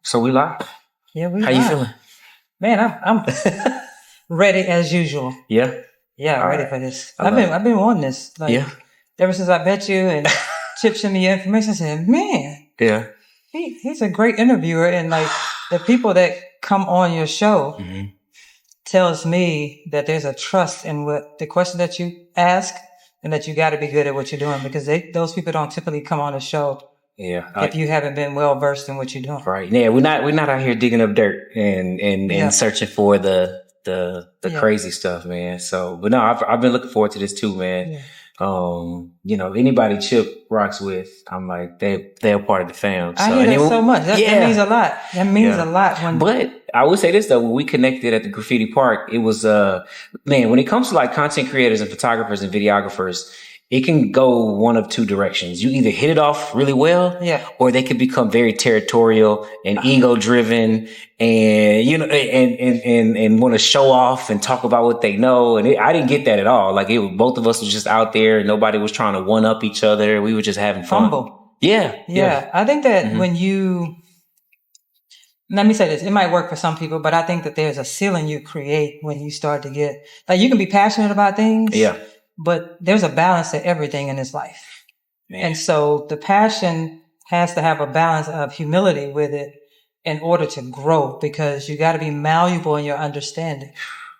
So we live. Yeah, we How you feeling? Man, I'm ready as usual. Yeah. Yeah, All ready right. for this. I love it. I've been wanting this. Yeah. Ever since I met you and Chip sent me your information, I said, man, Yeah. he's a great interviewer. And like the people that come on your show Mhm. tells me that there's a trust in what the question that you ask and that you got to be good at what you're doing, because those people don't typically come on the show Yeah. if you haven't been well versed in what you're doing. Right. Yeah, we're not out here digging up dirt and searching for the crazy stuff, man. So, but no, I've been looking forward to this too, man. Yeah. Anybody Chip rocks with, I'm like they're a part of the fam. So, I hear that so much. That means a lot. That means a lot. But I would say this though, when we connected at the graffiti park, it was man, when it comes to like content creators and photographers and videographers, it can go one of two directions. You either hit it off really well, or they can become very territorial and ego driven, and and want to show off and talk about what they know. And I didn't get that at all. Like both of us was just out there. Nobody was trying to one up each other. We were just having fun. Humble. Yeah. I think that when you, let me say this, it might work for some people, but I think that there's a ceiling you create when you start to get, like, you can be passionate about things. Yeah. But there's a balance to everything in this life. Man. And so the passion has to have a balance of humility with it in order to grow, because you got to be malleable in your understanding.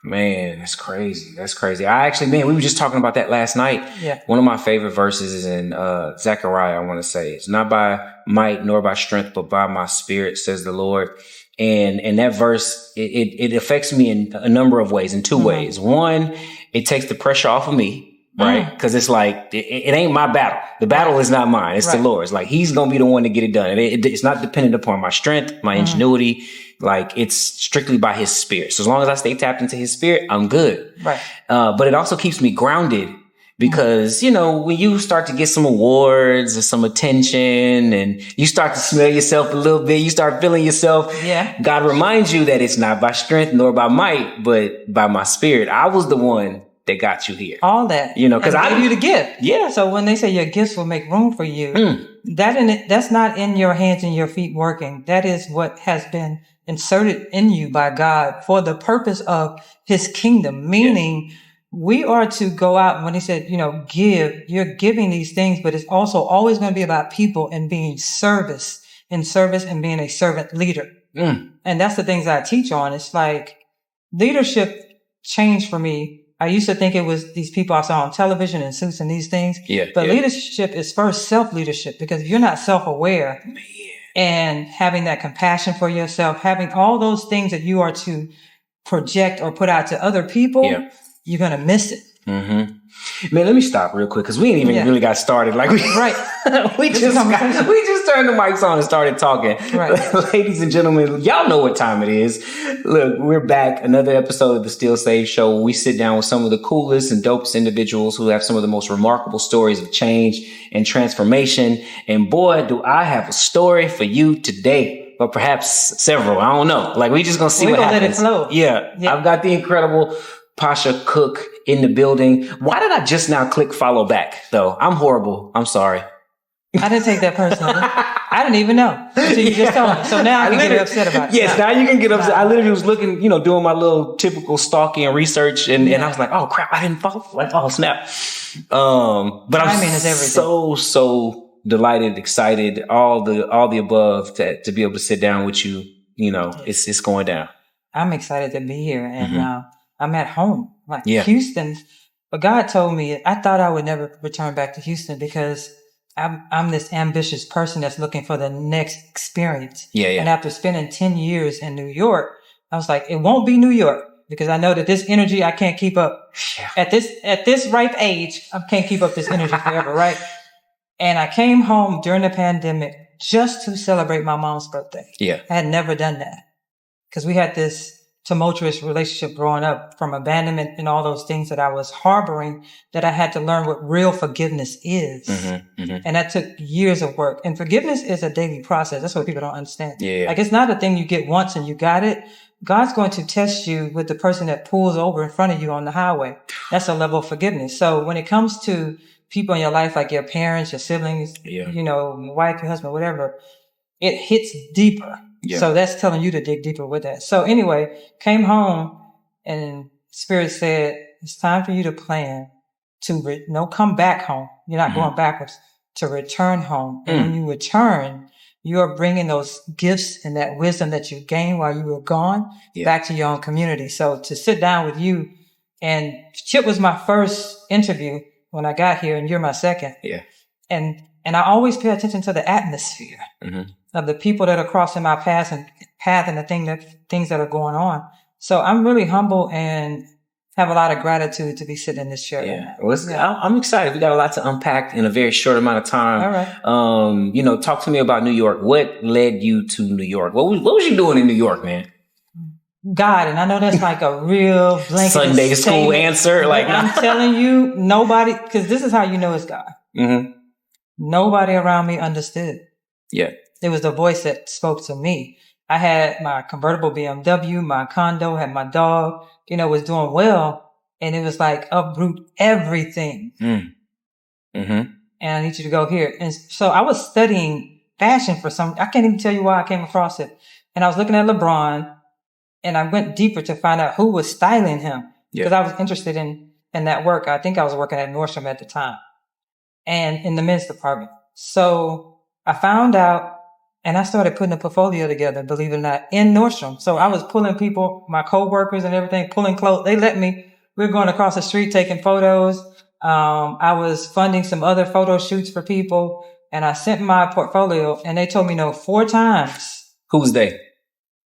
Man, that's crazy. That's crazy. We were just talking about that last night. Yeah. One of my favorite verses is in Zechariah, I want to say. It's not by might nor by strength, but by my spirit, says the Lord. And that verse, it affects me in a number of ways, in two ways. One, it takes the pressure off of me. Right. Cause it's like, it ain't my battle. The battle is not mine. It's the Lord's. Like, he's going to be the one to get it done. And it's not dependent upon my strength, my ingenuity. Like, it's strictly by his spirit. So as long as I stay tapped into his spirit, I'm good. Right. But it also keeps me grounded, because, when you start to get some awards or some attention and you start to smell yourself a little bit, you start feeling yourself. Yeah. God reminds you that it's not by strength nor by might, but by my spirit. I was the one that got you here. All that. Because I gave you the gift. Yeah. So when they say your gifts will make room for you, that's not in your hands and your feet working. That is what has been inserted in you by God for the purpose of his kingdom. Meaning we are to go out, when he said, give, you're giving these things, but it's also always going to be about people and being in service and being a servant leader. And that's the things I teach on. It's like leadership changed for me. I used to think it was these people I saw on television and suits and these things. But leadership is first self-leadership, because if you're not self-aware and having that compassion for yourself, having all those things that you are to project or put out to other people, you're going to miss it. Man, let me stop real quick, because we ain't even really got started. Like we just turned the mics on and started talking. Right. Ladies and gentlemen, y'all know what time it is. Look, we're back. Another episode of the Still Save Show, where we sit down with some of the coolest and dopest individuals who have some of the most remarkable stories of change and transformation. And boy, do I have a story for you today. But perhaps several. I don't know. Like, we just gonna see what happens. Let it flow. Yeah. I've got the incredible Pasha Cook in the building. Why did I just now click follow back, though? I'm horrible. I'm sorry. I didn't take that personally. I didn't even know until you just told me. So now I can get upset about it. Yes, now you can get upset. I literally was looking, doing my little typical stalking and research, and I was like, oh crap, I didn't follow. Like, oh snap. But I'm so delighted, excited, all the above to be able to sit down with you. It's going down. I'm excited to be here, and I'm at home, like Houston. But God told me, I thought I would never return back to Houston, because I'm this ambitious person that's looking for the next experience. And after spending 10 years in New York, I was like, it won't be New York, because I know that this energy I can't keep up at this ripe age. I can't keep up this energy forever, right? And I came home during the pandemic just to celebrate my mom's birthday. I had never done that, because we had this tumultuous relationship growing up from abandonment and all those things that I was harboring, that I had to learn what real forgiveness is. And that took years of work. And forgiveness is a daily process. That's what people don't understand. Like, it's not a thing you get once and you got it. God's going to test you with the person that pulls over in front of you on the highway. That's a level of forgiveness. So when it comes to people in your life, like your parents, your siblings, your wife, your husband, whatever, it hits deeper. Yeah. So that's telling you to dig deeper with that. So anyway, came home and Spirit said, it's time for you to plan to come back home. You're not going backwards, to return home. And when you return, you are bringing those gifts and that wisdom that you gained while you were gone back to your own community. So to sit down with you, and Chip was my first interview when I got here, and you're my second. Yeah. And I always pay attention to the atmosphere of the people that are crossing my path and the things that are going on. So I'm really humble and have a lot of gratitude to be sitting in this chair. Yeah. Well, I'm excited. We got a lot to unpack in a very short amount of time. All right. Talk to me about New York. What led you to New York? What was you doing in New York, man? God, and I know that's like a real blanket Sunday school answer. Like I'm telling you, nobody, because this is how you know it's God. Nobody around me understood. Yeah. It was the voice that spoke to me. I had my convertible BMW, my condo, had my dog, was doing well. And it was like uproot everything. And I need you to go here. And so I was studying fashion I can't even tell you why I came across it. And I was looking at LeBron, and I went deeper to find out who was styling him, because I was interested in that work. I think I was working at Nordstrom at the time and in the men's department. So I found out, and I started putting a portfolio together, believe it or not, in Nordstrom. So I was pulling people, my co-workers and everything, pulling clothes. They let me. We were going across the street taking photos. I was funding some other photo shoots for people, and I sent my portfolio, and they told me no 4 times. Who's they?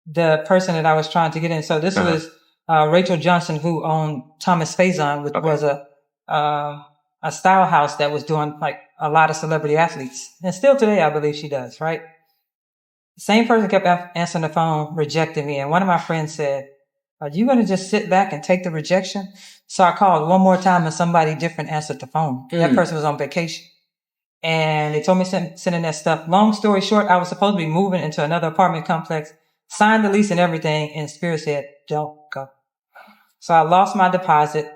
The person that I was trying to get in. So this was Rachel Johnson, who owned Thomas Faison, which was a style house that was doing like a lot of celebrity athletes. And still today, I believe she does, right? The same person kept answering the phone, rejecting me. And one of my friends said, are you going to just sit back and take the rejection? So I called one more time, and somebody different answered the phone. That person was on vacation. And they told me sending that stuff. Long story short, I was supposed to be moving into another apartment complex, signed the lease and everything, and Spirit said, don't go. So I lost my deposit,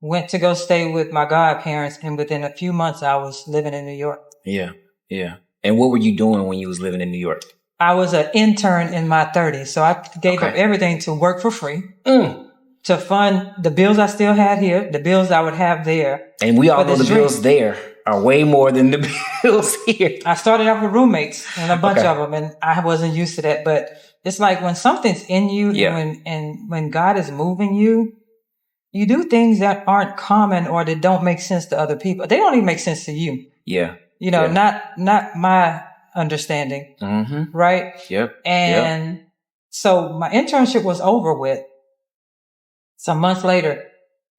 went to go stay with my godparents, and within a few months, I was living in New York. Yeah, yeah. And what were you doing when you was living in New York? I was an intern in my 30s, so I gave up everything to work for free, to fund the bills I still had here, the bills I would have there. And we all know the bills there are way more than the bills here. I started off with roommates and a bunch of them, and I wasn't used to that. But it's like when something's in you, and when God is moving you, you do things that aren't common or that don't make sense to other people. They don't even make sense to you. Yeah. Not my understanding. Right? Yep. And so my internship was over with some months later,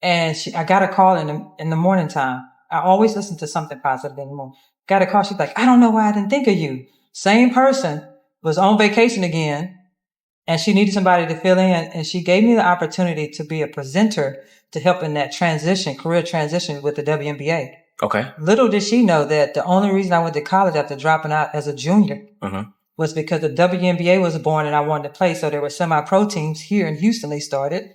and I got a call in the morning time. I always listen to something positive in the morning. Got a call. She's like, I don't know why I didn't think of you. Same person was on vacation again, and she needed somebody to fill in, and she gave me the opportunity to be a presenter to help in that career transition with the WNBA. Okay. Little did she know that the only reason I went to college after dropping out as a junior was because the WNBA was born and I wanted to play. So there were semi-pro teams here in Houston. They started,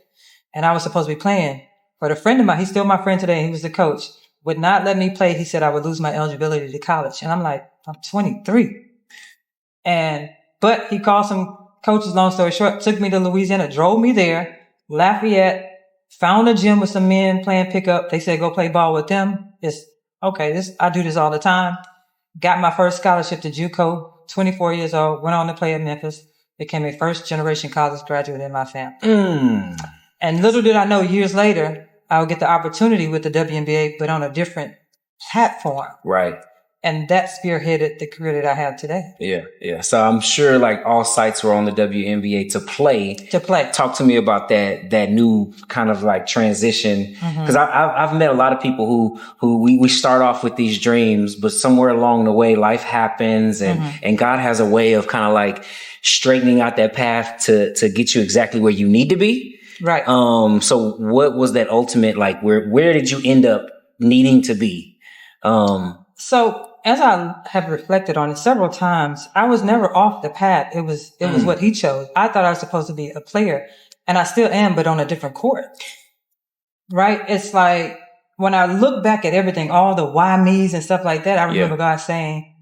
and I was supposed to be playing. But a friend of mine, he's still my friend today, he was the coach, would not let me play. He said I would lose my eligibility to college. And I'm like, I'm 23. But he called some coaches, long story short, took me to Louisiana, drove me there, Lafayette, found a gym with some men playing pickup. They said, go play ball with them. It's okay. I do this all the time. Got my first scholarship to JUCO, 24 years old, went on to play at Memphis, became a first generation college graduate in my family. And little did I know, years later, I would get the opportunity with the WNBA, but on a different platform. Right. And that spearheaded the career that I have today. Yeah, yeah. So I'm sure like all sites were on the WNBA to play. Talk to me about that new kind of like transition. Because I've met a lot of people who we start off with these dreams, but somewhere along the way, life happens and God has a way of kind of like straightening out that path to get you exactly where you need to be. Right. So what was that ultimate, like where did you end up needing to be? So as I have reflected on it several times, I was never off the path. It was what he chose. I thought I was supposed to be a player, and I still am, but on a different court. Right? It's like when I look back at everything, all the why me's and stuff like that, I remember God saying,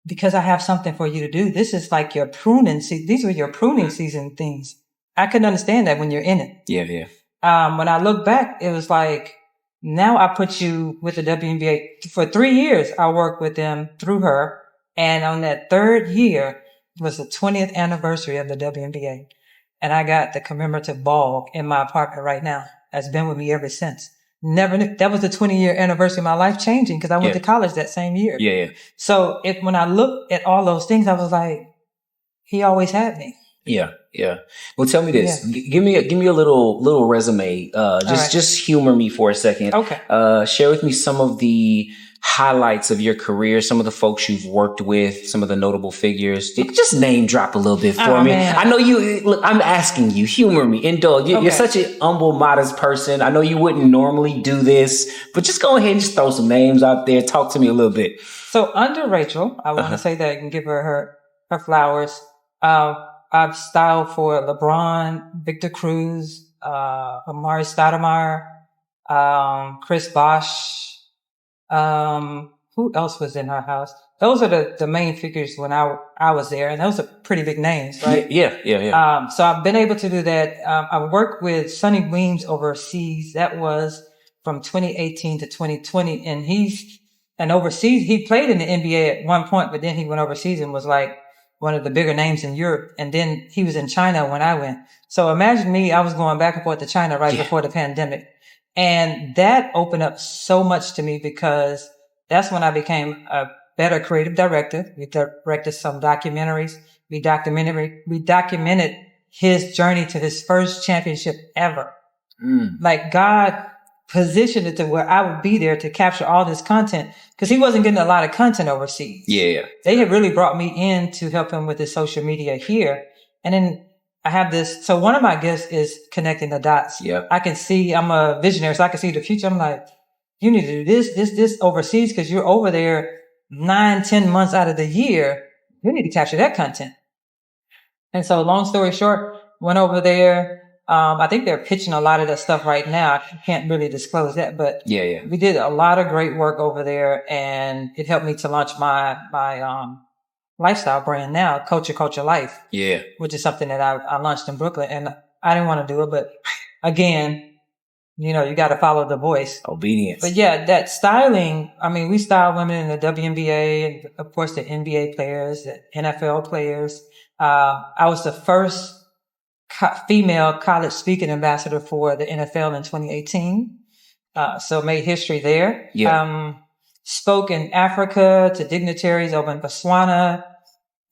because I have something for you to do. This is like your pruning season. These were your pruning season things. I couldn't understand that when you're in it. Yeah, yeah. When I look back, it was like, now I put you with the WNBA. For 3 years, I worked with them through her. And on that third year was the 20th anniversary of the WNBA. And I got the commemorative ball in my apartment right now. That's been with me ever since. Never knew. That was the 20-year anniversary of my life changing because I went to college that same year. Yeah, yeah. So when I look at all those things, I was like, he always had me. Yeah, yeah. Well, tell me this. Yeah. Give me a little resume. Just humor me for a second. Okay. Share with me some of the highlights of your career, some of the folks you've worked with, some of the notable figures. Just name drop a little bit for me. Man. I know you. Look, I'm asking you. Humor me. Indulge. You're such an humble, modest person. I know you wouldn't normally do this, but just go ahead and just throw some names out there. Talk to me a little bit. So under Rachel, I want to say that and give her flowers. I've styled for LeBron, Victor Cruz, Amari Stoudemire, Chris Bosh. Who else was in our house? Those are the main figures when I was there, and those are pretty big names, right? Yeah. So I've been able to do that. I worked with Sonny Weems overseas. That was from 2018 to 2020, and overseas, he played in the NBA at one point, but then he went overseas and was like one of the bigger names in Europe. And then he was in China when I went. So imagine me, I was going back and forth to China right before the pandemic. And that opened up so much to me because that's when I became a better creative director. We directed some documentaries. We documented his journey to his first championship ever. Like God positioned it to where I would be there to capture all this content because he wasn't getting a lot of content overseas. Yeah. They had really brought me in to help him with his social media here. And then I have this. So one of my gifts is connecting the dots. Yeah. I can see, I'm a visionary, so I can see the future. I'm like, you need to do this overseas because you're over there 9-10 months out of the year. You need to capture that content. And so long story short, went over there. I think they're pitching a lot of that stuff right now. I can't really disclose that, but we did a lot of great work over there, and it helped me to launch my lifestyle brand now, Culture Life. Yeah. Which is something that I launched in Brooklyn, and I didn't want to do it, but again, you got to follow the voice. Obedience. But yeah, that styling, I mean, we style women in the WNBA and of course the NBA players, the NFL players. I was the first female college speaking ambassador for the NFL in 2018. So made history there. Yeah. Spoke in Africa to dignitaries over in Botswana.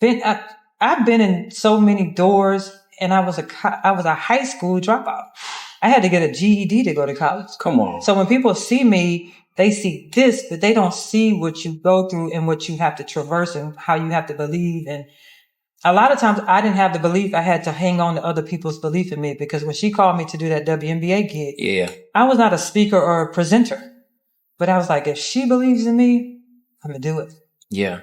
I've been in so many doors, and I was a high school dropout. I had to get a GED to go to college. Come on. So when people see me, they see this, but they don't see what you go through and what you have to traverse and how you have to believe. And a lot of times I didn't have the belief. I had to hang on to other people's belief in me because when she called me to do that WNBA gig, I was not a speaker or a presenter, but I was like, if she believes in me, I'm going to do it. Yeah.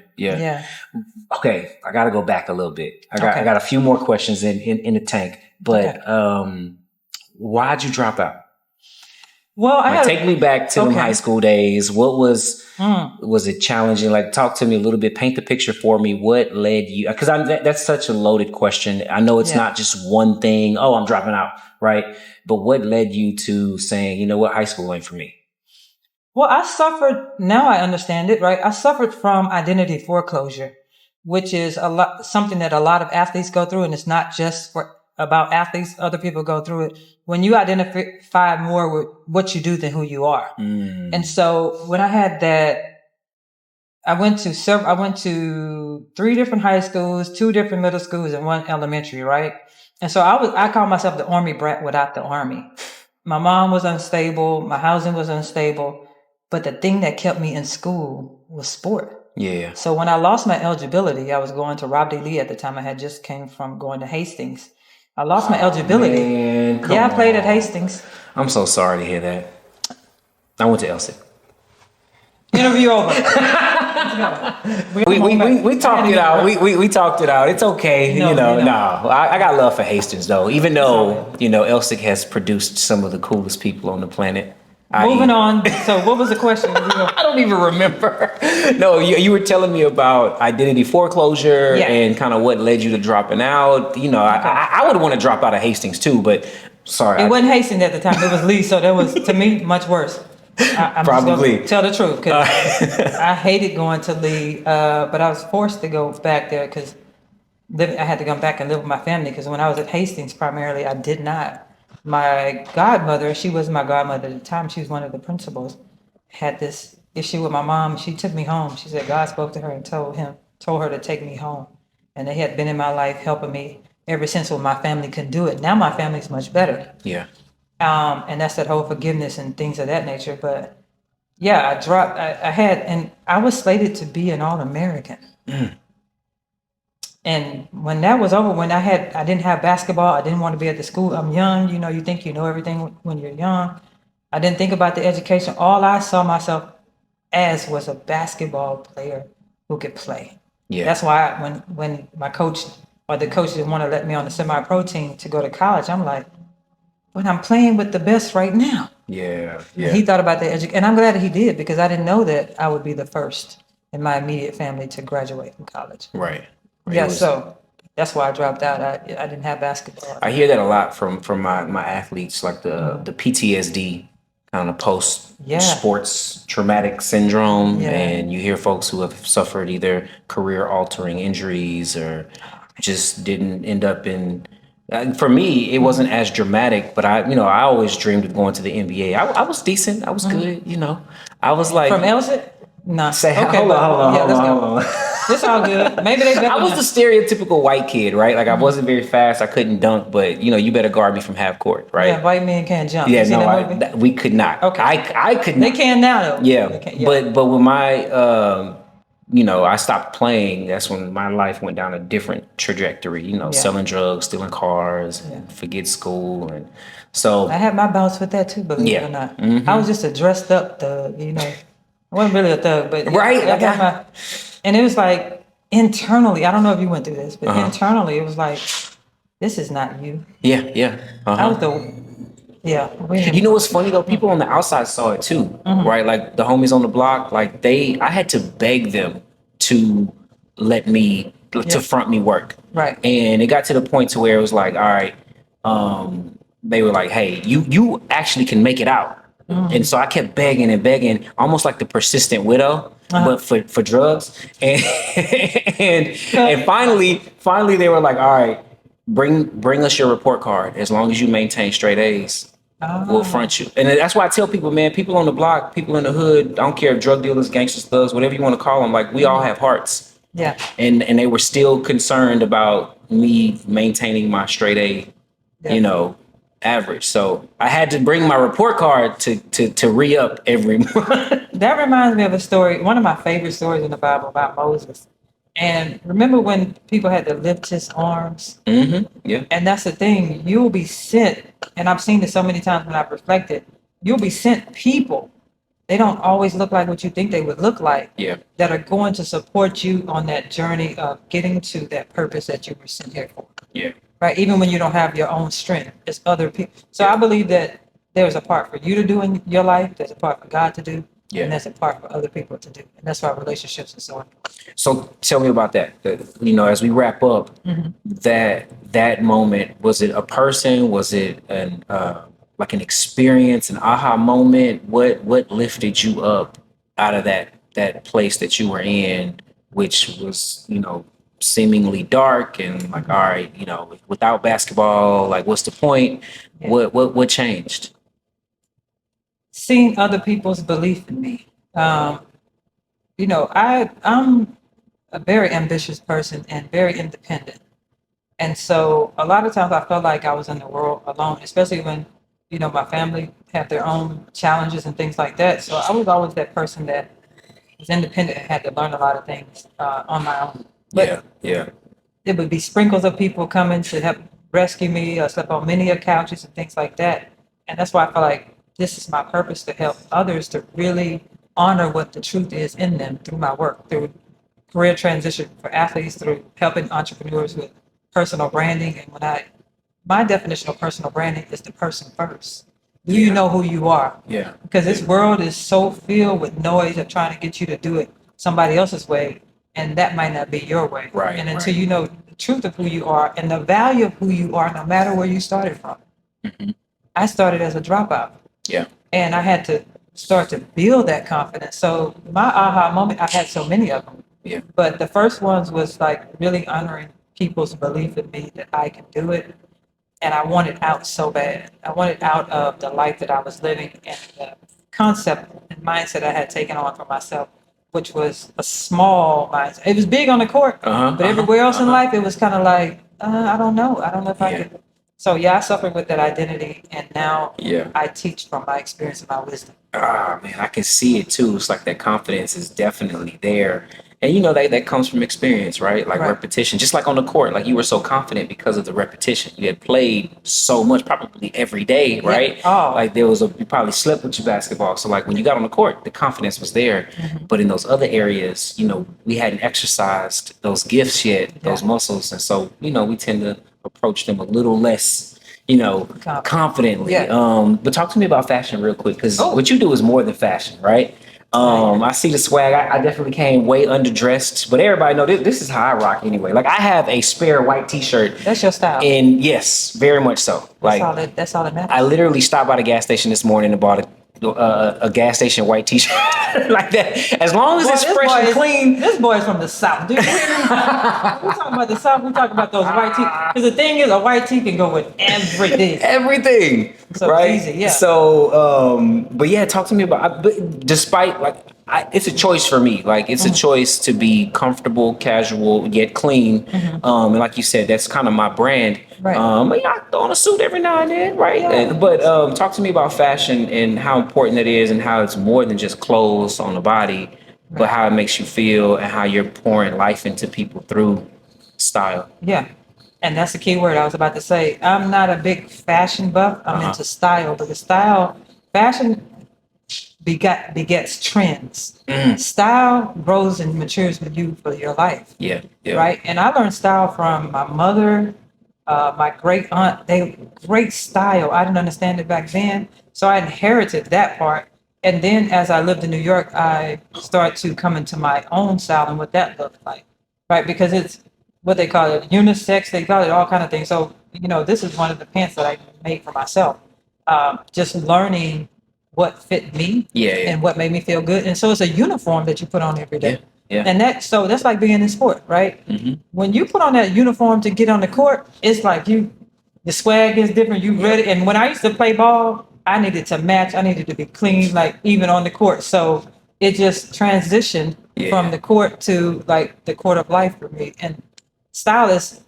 Okay. I got to go back a little bit. I got a few more questions in the tank, but, why'd you drop out? Well, take me back to them high school days. What was it challenging? Like, talk to me a little bit. Paint the picture for me. What led you? Because that's such a loaded question. I know it's not just one thing. Oh, I'm dropping out, right? But what led you to saying, you know what, high school ain't for me? Well, I suffered. Now I understand it, right? I suffered from identity foreclosure, which is something that a lot of athletes go through, and it's not just about athletes. Other people go through it. When you identify more with what you do than who you are. And so when I had that, I went to 3 different high schools, 2 different middle schools, and 1 elementary, right? And so I call myself the Army brat without the Army. My mom was unstable. My housing was unstable. But the thing that kept me in school was sport. Yeah. So when I lost my eligibility, I was going to Rob D. Lee at the time. I had just came from going to Hastings. I lost my eligibility. Man, I played at Hastings. I'm so sorry to hear that. I went to Elsie. Interview over. we talked it out. We talked it out. It's okay. I got love for Hastings though. Even though Elsie has produced some of the coolest people on the planet. Moving on. So what was the question? I don't even remember. No, you were telling me about identity foreclosure and kind of what led you to dropping out. You know, okay. I would want to drop out of Hastings too, but sorry. It wasn't Hastings at the time. It was Lee. So that was, to me, much worse. I'm probably just tell the truth because I hated going to Lee, but I was forced to go back there because I had to come back and live with my family because when I was at Hastings, primarily, I did not. My godmother, she was my godmother at the time. She was one of the principals. Had this issue with my mom. She took me home. She said God spoke to her and told her to take me home. And they had been in my life helping me ever since when my family couldn't do it. Now my family's much better. Yeah. And that's that whole forgiveness and things of that nature. But yeah, I was slated to be an All-American. And when that was over, I didn't have basketball. I didn't want to be at the school. I'm young, you think you know everything when you're young. I didn't think about the education. All I saw myself as was a basketball player who could play. Yeah. That's why when my coach or the coach didn't want to let me on the semi-pro team to go to college, I'm like, but I'm playing with the best right now. Yeah. And he thought about the education. And I'm glad that he did because I didn't know that I would be the first in my immediate family to graduate from college. Right. Yeah, so that's why I dropped out. I didn't have basketball. I hear that a lot from my athletes, like the PTSD kind of post sports traumatic syndrome, and you hear folks who have suffered either career altering injuries or just didn't end up in. For me, it wasn't as dramatic, but I always dreamed of going to the NBA. I was decent. I was good. I was like from Elsit. No. Say, okay, hold on. It's all good. Maybe they. I was the stereotypical white kid, right? Like I wasn't very fast. I couldn't dunk, but you better guard me from half court, right? Yeah, white men can't jump. Yeah, no, we could not. Okay, I could not. They can now, though. Yeah, but when my I stopped playing. That's when my life went down a different trajectory. Selling drugs, stealing cars, forget school, and so I had my bouts with that too. Believe it or not, I was just a dressed up thug. I wasn't really a thug, but right. And it was like internally. I don't know if you went through this, but internally it was like, this is not you. Yeah. I was You know what's funny though? People on the outside saw it too, right? Like the homies on the block, like I had to beg them to let me to front me work, right? And it got to the point to where it was like, all right, they were like, hey, you actually can make it out. And so I kept begging, almost like the persistent widow, but for drugs. And finally they were like, all right, bring us your report card. As long as you maintain straight A's, we'll front you. And that's why I tell people, man, people on the block, people in the hood, I don't care if drug dealers, gangsters, thugs, whatever you want to call them, like we all have hearts. Yeah. And they were still concerned about me maintaining my straight A, average. So I had to bring my report card to re-up every month. That reminds me of a story, one of my favorite stories in the Bible about Moses. And remember when people had to lift his arms? Yeah. And that's the thing, you'll be sent, and I've seen this so many times when I've reflected, you'll be sent people. They don't always look like what you think they would look like. Yeah. That are going to support you on that journey of getting to that purpose that you were sent here for. Yeah. Right, even when you don't have your own strength, it's other people. So I believe that there's a part for you to do in your life, there's a part for God to do, and there's a part for other people to do. And that's why relationships are so important. So tell me about that. As we wrap up, that moment, was it a person? Was it an experience, an aha moment? What lifted you up out of that place that you were in, which was, seemingly dark and like, all right, without basketball, like what's the point? What changed? Seeing other people's belief in me. I'm a very ambitious person and very independent. And so a lot of times I felt like I was in the world alone, especially when, my family had their own challenges and things like that. So I was always that person that was independent and had to learn a lot of things on my own. But there would be sprinkles of people coming to help rescue me. I slept on many couches and things like that. And that's why I feel like this is my purpose, to help others to really honor what the truth is in them through my work, through career transition for athletes, through helping entrepreneurs with personal branding. And my definition of personal branding is the person first. Do you know who you are? Yeah. Because this world is so filled with noise of trying to get you to do it somebody else's way, and that might not be your way. Right. And until you know the truth of who you are and the value of who you are, no matter where you started from. I started as a dropout. Yeah. And I had to start to build that confidence. So my aha moment, I had so many of them. Yeah. But the first ones was like really honoring people's belief in me that I can do it. And I wanted out so bad. I wanted out of the life that I was living and the concept and mindset I had taken on for myself, which was a small mindset. It was big on the court, but everywhere else in life, it was kind of like, I don't know. I don't know if I could. So yeah, I suffered with that identity, and now I teach from my experience and my wisdom. Ah, man, I can see it too. It's like that confidence is definitely there. And you know, that comes from experience, right? Like repetition, just like on the court, like you were so confident because of the repetition. You had played so much, probably every day, right? Oh. Like you probably slept with your basketball. So like when you got on the court, the confidence was there. But in those other areas, you know, we hadn't exercised those gifts yet, those muscles. And so, you know, we tend to approach them a little less, you know, confidently. But talk to me about fashion real quick, because what you do is more than fashion, right? I see the swag. I definitely came way underdressed, but everybody know this is how I rock anyway. Like I have a spare white t-shirt. That's your style. And yes, very much so. Like that's all that matters. I literally stopped by the gas station this morning and bought a gas station white t-shirt like that. As long as it's fresh and clean. This boy is from the South. Dude, we're talking about the South. We're talking about those white tee. Because the thing is, a white tee can go with everything. Everything. So right? Easy, yeah. So, but yeah, talk to me about. But despite it's a choice for me. Like it's a choice to be comfortable, casual, yet clean. And like you said, that's kind of my brand. Right. I throw on a suit every now and then, right? Yeah. But talk to me about fashion and how important it is, and how it's more than just clothes on the body, but how it makes you feel and how you're pouring life into people through style. Yeah. And that's the key word I was about to say. I'm not a big fashion buff. I'm into style, but fashion begets trends. Style grows and matures with you for your life. Yeah. Right. And I learned style from my mother, my great aunt. Great style. I didn't understand it back then, so I inherited that part. And then as I lived in New York, I started to come into my own style and what that looked like. Right, because it's what they call it unisex. They call it all kind of things. So this is one of the pants that I made for myself. Just learning what fit me and what made me feel good. And so it's a uniform that you put on every day. Yeah. And that's like being in sport, right? When you put on that uniform to get on the court, it's like the swag is different. You ready. And when I used to play ball, I needed to match. I needed to be clean, like even on the court. So it just transitioned from the court to like the court of life for me. And style is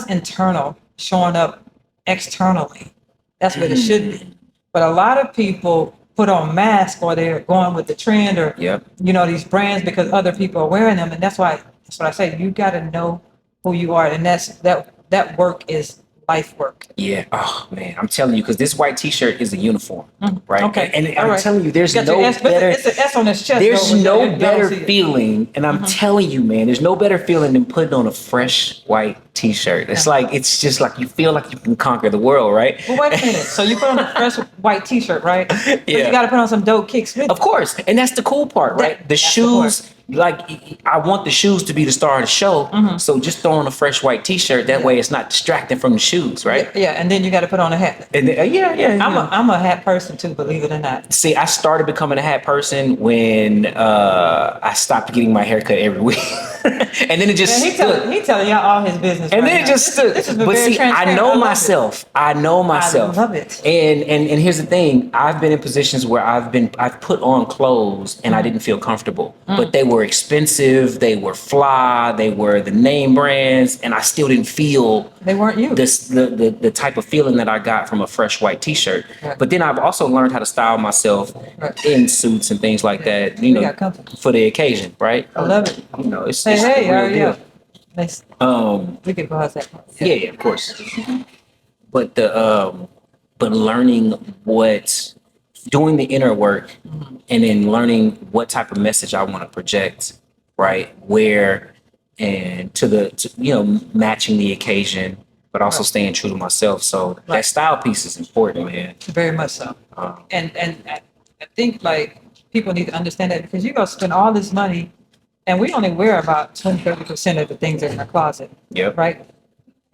internal, showing up externally. That's what it should be. But a lot of people put on masks, or they're going with the trend, or these brands because other people are wearing them. And that's what I say. You got to know who you are, and that work is life work. Yeah. Oh man, I'm telling you, because this white t-shirt is a uniform, right? Okay. And I'm telling you, there's no better. It's an S on his chest. There's no better feeling, and I'm telling you, man, there's no better feeling than putting on a fresh white t-shirt. It's like it's just like you feel like you can conquer the world, right? Well, wait a minute. So you put on a fresh white t-shirt, right? But you got to put on some dope kicks with it. Of course, and that's the cool part, right? The shoes. Like I want the shoes to be the star of the show, so just throw on a fresh white t-shirt. That way, it's not distracting from the shoes, right? Yeah, and then you got to put on a hat. And then, I'm a hat person too, believe it or not. See, I started becoming a hat person when I stopped getting my hair cut every week, and then it just he telling y'all all his business. And then it just stood. But see, I know myself. I love it. And here's the thing: I've been in positions where I've put on clothes and I didn't feel comfortable, but they were expensive, they were fly, they were the name brands, and I still didn't feel they weren't you. The type of feeling that I got from a fresh white t-shirt. But then I've also learned how to style myself in suits and things like that, for the occasion, right? I love it. It's the real deal. Nice. We can pause that. Yeah, of course. But but learning doing the inner work, and then learning what type of message I want to project, right? Where, and to matching the occasion, but also staying true to myself. So that style piece is important, man. Very much so. And I think like people need to understand that because you're gonna spend all this money, and we only wear about 20-30% of the things in our closet. Yep. Right.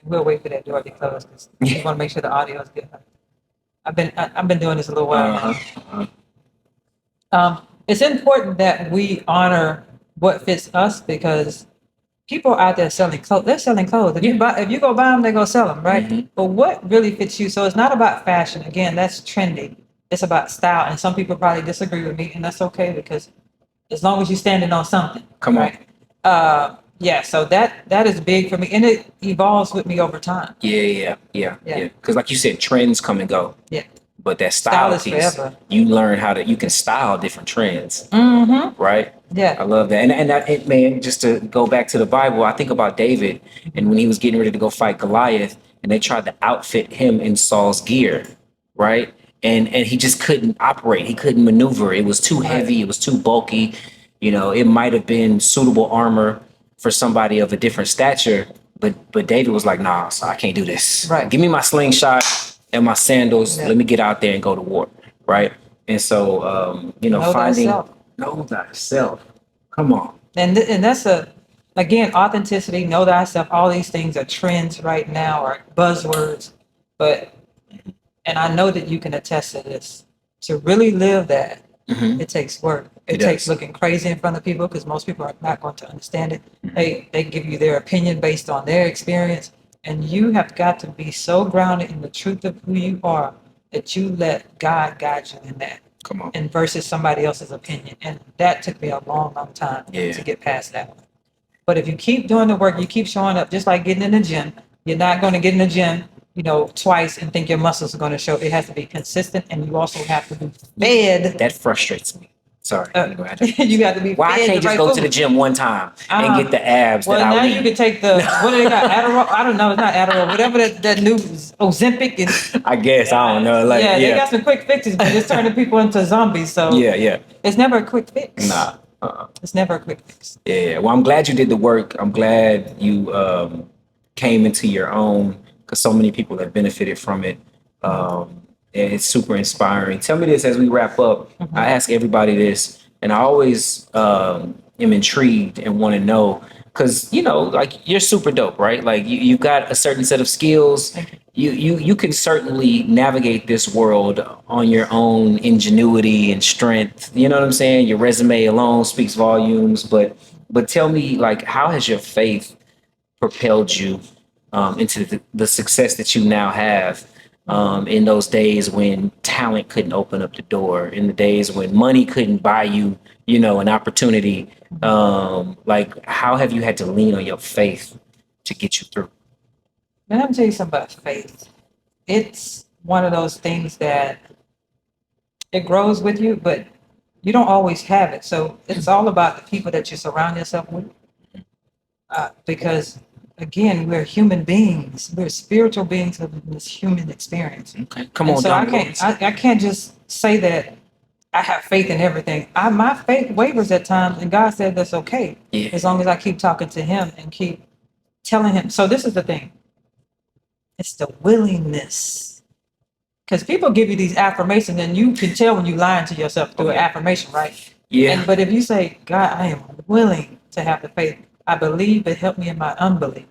We'll wait for that door to close because we want to make sure the audio is good. I've been doing this a little while now. It's important that we honor what fits us because people out there selling clothes. They're selling clothes. If you go buy them, they go sell them, right? Mm-hmm. But what really fits you? So it's not about fashion. Again, that's trendy. It's about style. And some people probably disagree with me, and that's okay because as long as you're standing on something. Come on. Right? Yeah. So that is big for me, and it evolves with me over time. Yeah. Because like you said, trends come and go. Yeah. But that style piece, forever. You learn you can style different trends, right? Yeah, I love that. And man, just to go back to the Bible, I think about David and when he was getting ready to go fight Goliath, and they tried to outfit him in Saul's gear, right? And he just couldn't operate. He couldn't maneuver. It was too heavy. It was too bulky. You know, it might have been suitable armor for somebody of a different stature, but David was like, nah, so I can't do this. Right. Give me my slingshot and my sandals. Let me get out there and go to war, right? And so, know thyself. Come on. And that's again, authenticity, know thyself. All these things are trends right now, or buzzwords. And I know that you can attest to this. To really live that, it takes work. It takes looking crazy in front of people because most people are not going to understand it. They give you their opinion based on their experience. And you have got to be so grounded in the truth of who you are that you let God guide you in that. Come on. And versus somebody else's opinion. And that took me a long, long time to get past that one. But if you keep doing the work, you keep showing up, just like getting in the gym, you're not going to get in the gym, twice and think your muscles are going to show. It has to be consistent, and you also have to be fed. That frustrates me. Sorry. You got to be Why fed I can't just go to the gym one time and get the abs that I need? Well, now you can take what do they got? Adderall? I don't know. It's not Adderall. Whatever that new Ozempic is. I guess. I don't know. They got some quick fixes, but it's turning people into zombies. So yeah. It's never a quick fix. Nah. It's never a quick fix. Yeah. Well, I'm glad you did the work. I'm glad you came into your own because so many people have benefited from it. And it's super inspiring. Tell me this as we wrap up. I ask everybody this, and I always am intrigued and want to know because like you're super dope, right? Like you've got a certain set of skills. You can certainly navigate this world on your own ingenuity and strength. You know what I'm saying? Your resume alone speaks volumes. But tell me, like, how has your faith propelled you into the success that you now have? In those days when talent couldn't open up the door, in the days when money couldn't buy you, an opportunity, like how have you had to lean on your faith to get you through? Man, let me tell you something about faith. It's one of those things that it grows with you, but you don't always have it. So it's all about the people that you surround yourself with. Because again, we're human beings. We're spiritual beings of this human experience. Okay, come on. So I can't just say that I have faith in everything. My faith wavers at times, and God said that's okay as long as I keep talking to Him and keep telling Him. So this is the thing. It's the willingness, because people give you these affirmations, and you can tell when you're lying to yourself through an affirmation, right? Yeah. But if you say, God, I am willing to have the faith. I believe, but help me in my unbelief.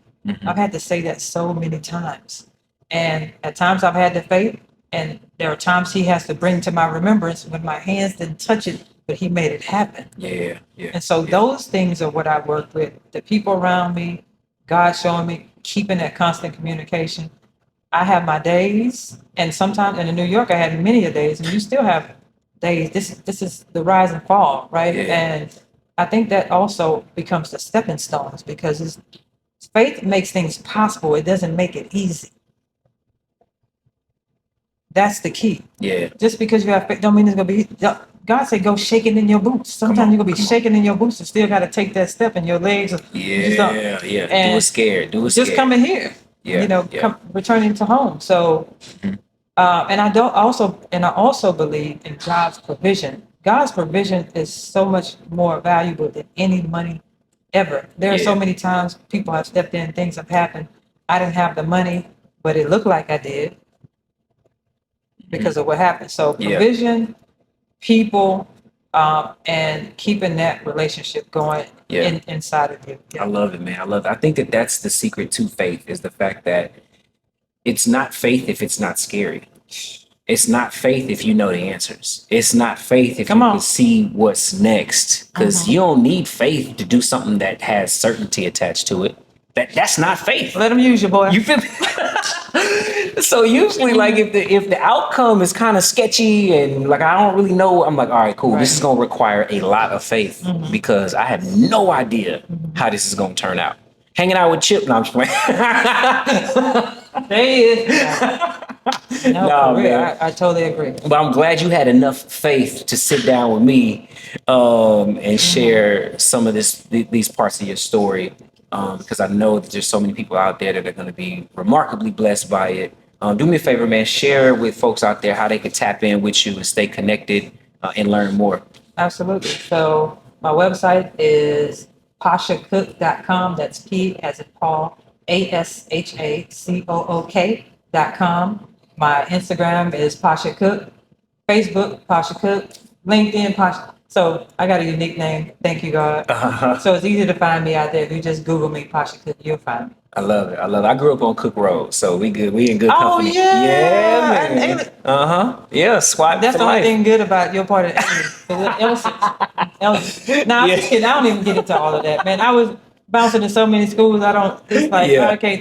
I've had to say that so many times. And at times I've had the faith, and there are times He has to bring to my remembrance when my hands didn't touch it, but He made it happen. Yeah. And so those things are what I work with. The people around me, God showing me, keeping that constant communication. I have my days, and sometimes in New York, I had many a days, and you still have days. This is the rise and fall, right? And I think that also becomes the stepping stones because faith makes things possible. It doesn't make it easy. That's the key. Yeah. Just because you have faith don't mean it's going to be. God said go shaking in your boots. Sometimes you're going to be shaking in your boots and still got to take that step and your legs. Yeah. And do it scared. Just coming here. Returning to home. So, and I also believe in God's provision. God's provision is so much more valuable than any money ever. There are so many times people have stepped in, things have happened. I didn't have the money. but it looked like I did because of what happened. So provision, people, and keeping that relationship going inside of you. I love it, man. I love it. I think that that's the secret to faith, is the fact that it's not faith if it's not scary. It's not faith if you know the answers. It's not faith if you can see what's next. Because you don't need faith to do something that has certainty attached to it. That's not faith. Let them use you, boy. You feel me? So usually, like, if the outcome is kind of sketchy and like I don't really know, I'm like, all right, cool. This is gonna require a lot of faith because I have no idea how this is gonna turn out. Hanging out with Chip, no, I'm just playing. There he is. No, man. I totally agree. But I'm glad you had enough faith to sit down with me and share some of these parts of your story. Because I know that there's so many people out there that are going to be remarkably blessed by it. Do me a favor, man. Share with folks out there how they can tap in with you and stay connected and learn more. Absolutely. So my website is pashacook.com. That's P as in Paul, ASHACOOK.com. My Instagram is Pasha Cook. Facebook, Pasha Cook. LinkedIn, Pasha. So I got a unique name. Thank you, God. So it's easy to find me out there. If you just Google me, Pasha Cook, you'll find me. I love it. I grew up on Cook Road, so we good. We in good company. Oh yeah, man. Yeah, SWAT. That's the only thing good about your part of Elsie. Now I'm just kidding. I don't even get into all of that, man. I was bouncing in so many schools. I don't. It's like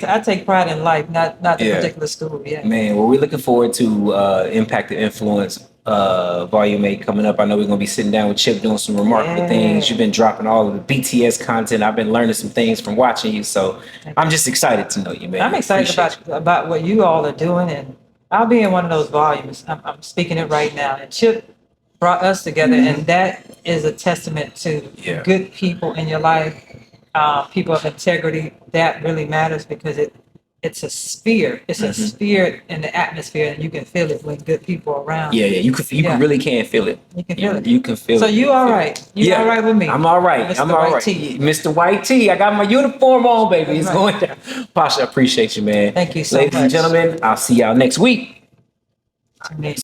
I take pride in life, not the particular school. Yeah, man. Well, we're looking forward to Impact and Influence Volume 8 coming up. I know we're gonna be sitting down with Chip doing some remarkable things. You've been dropping all of the BTS content. I've been learning some things from watching you, so I'm just excited to know you, man. I'm excited about what you all are doing, and I'll be in one of those volumes. I'm speaking it right now, and Chip brought us together, and that is a testament to good people in your life, people of integrity. That really matters because it's a sphere. It's a sphere in the atmosphere, and you can feel it when good people are around. Yeah. You really can feel it. You can feel it. You can feel it. So you all right? You all right with me? I'm all right. Mr. I'm all right. Mr. White Tee. I got my uniform on, baby. It's going down. Pasha, I appreciate you, man. Thank you so much. Ladies and gentlemen, I'll see y'all next week.